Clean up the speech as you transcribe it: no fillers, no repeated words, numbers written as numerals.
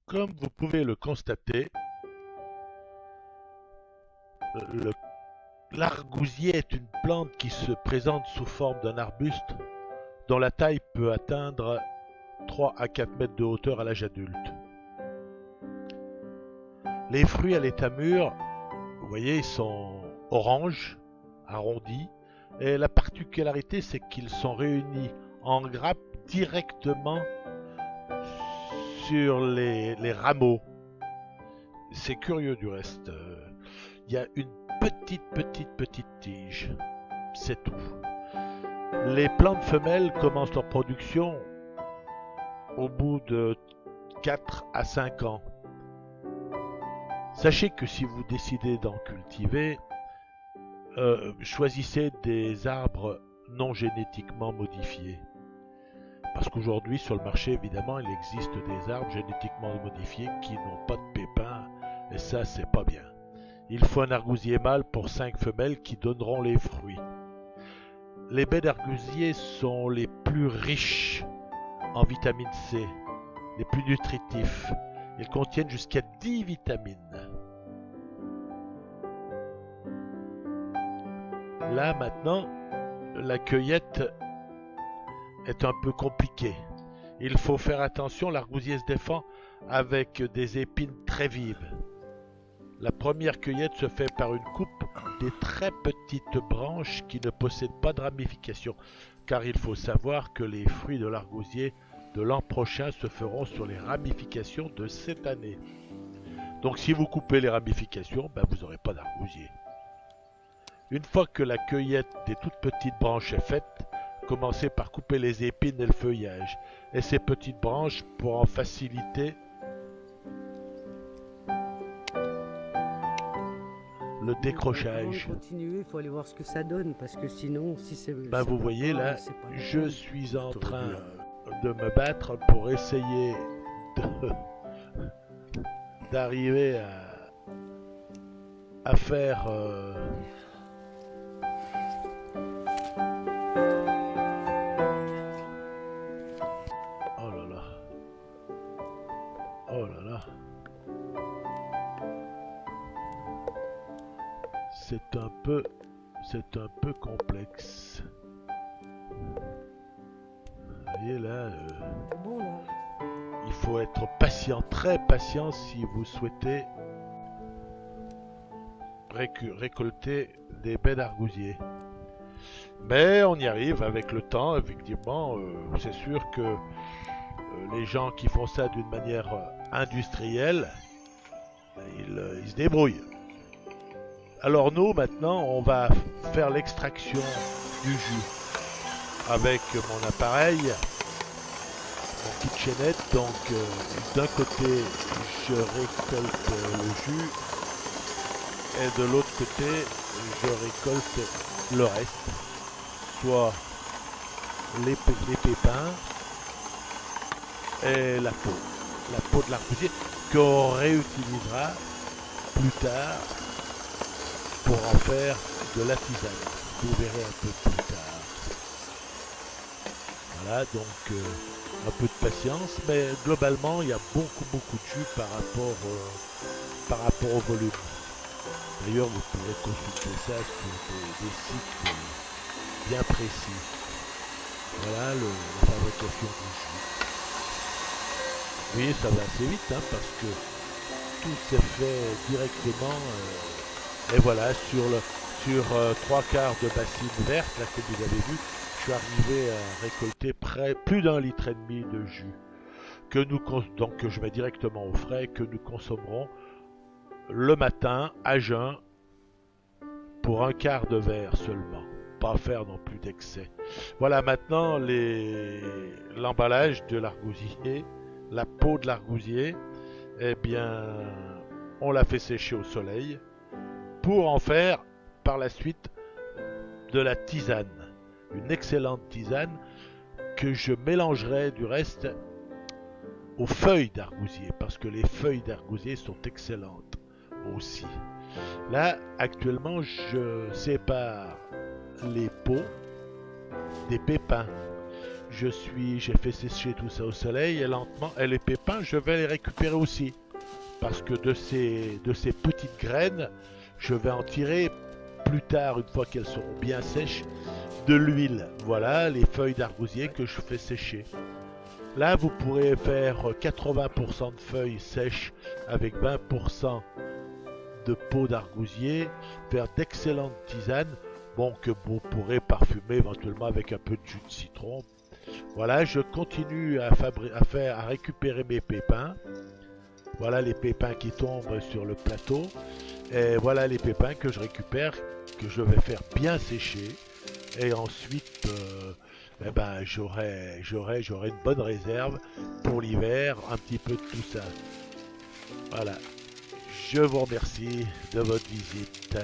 Comme vous pouvez le constater, le- l'argousier est une plante qui se présente sous forme d'un arbuste dont la taille peut atteindre 3 à 4 mètres de hauteur à l'âge adulte. Les fruits à l'état mûr, vous voyez, ils sont orange, arrondis, et la particularité c'est qu'ils sont réunis en grappes directement sur les rameaux. C'est curieux du reste. Il y a une petite tige. C'est tout. Les plantes femelles commencent leur production au bout de 4 à 5 ans. Sachez que si vous décidez d'en cultiver, choisissez des arbres non génétiquement modifiés. Parce qu'aujourd'hui, sur le marché, évidemment, il existe des arbres génétiquement modifiés qui n'ont pas de pépins, et ça, c'est pas bien. Il faut un argousier mâle pour 5 femelles qui donneront les fruits. Les baies d'argousier sont les plus riches en vitamine C, les plus nutritifs. Ils contiennent jusqu'à 10 vitamines. Là, maintenant, la cueillette est un peu compliquée. Il faut faire attention, l'argousier se défend avec des épines très vives. La première cueillette se fait par une coupe des très petites branches qui ne possèdent pas de ramifications, car il faut savoir que les fruits de l'argousier de l'an prochain se feront sur les ramifications de cette année. Donc si vous coupez les ramifications, ben vous n'aurez pas d'argousier. Une fois que la cueillette des toutes petites branches est faite, commencez par couper les épines et le feuillage, et ces petites branches pour en faciliter le décrochage. Avant de continuer, il faut aller voir ce que ça donne, parce que sinon, si c'est... Ben vous voyez là, c'est pas je la suis en peine. train de me battre pour essayer d'arriver à faire oh là là, oh là là, c'est un peu complexe. Vous voyez là, Bon, là. il faut être patient, très patient si vous souhaitez récolter des baies d'argousier. Mais on y arrive avec le temps, effectivement. C'est sûr que les gens qui font ça d'une manière industrielle, ils se débrouillent. Alors nous, maintenant, on va faire l'extraction du jus avec mon appareil, mon kitchenette. Donc d'un côté, je récolte le jus et de l'autre côté, je récolte le reste, soit les pépins et la peau de l'argousier qu'on réutilisera plus tard pour en faire de la tisane. Vous verrez un peu plus tard. Voilà, donc un peu de patience, mais globalement il y a beaucoup de jus par rapport au volume. D'ailleurs, vous pourrez consulter ça sur des sites bien précis. Voilà la fabrication du jus. Vous voyez, ça va assez vite, hein, parce que tout s'est fait directement. Et voilà, sur 3/4 de bassine verte, là, comme vous avez vu, je suis arrivé à récolter plus d'1,5 litre de jus. Donc que je mets directement au frais, que nous consommerons le matin à jeun pour 1/4 de verre seulement. Pas faire non plus d'excès. Voilà maintenant l'emballage de l'argousier, la peau de l'argousier. Eh bien, on la fait sécher au soleil pour en faire par la suite de la tisane. Une excellente tisane que je mélangerai du reste aux feuilles d'argousier, parce que les feuilles d'argousier sont excellentes aussi. Là, actuellement, je sépare les peaux des pépins. j'ai fait sécher tout ça au soleil et lentement, et les pépins, je vais les récupérer aussi. Parce que de ces petites graines, je vais en tirer plus tard, une fois qu'elles seront bien sèches, de l'huile. Voilà les feuilles d'argousier que je fais sécher. Là, vous pourrez faire 80% de feuilles sèches avec 20% de peau d'argousier, faire d'excellentes tisanes, bon, que vous pourrez parfumer éventuellement avec un peu de jus de citron. Voilà, je continue à récupérer mes pépins. Voilà les pépins qui tombent sur le plateau. Et voilà les pépins que je récupère, que je vais faire bien sécher. Et ensuite, eh ben, j'aurai une bonne réserve pour l'hiver, un petit peu de tout ça. Voilà. Je vous remercie de votre visite.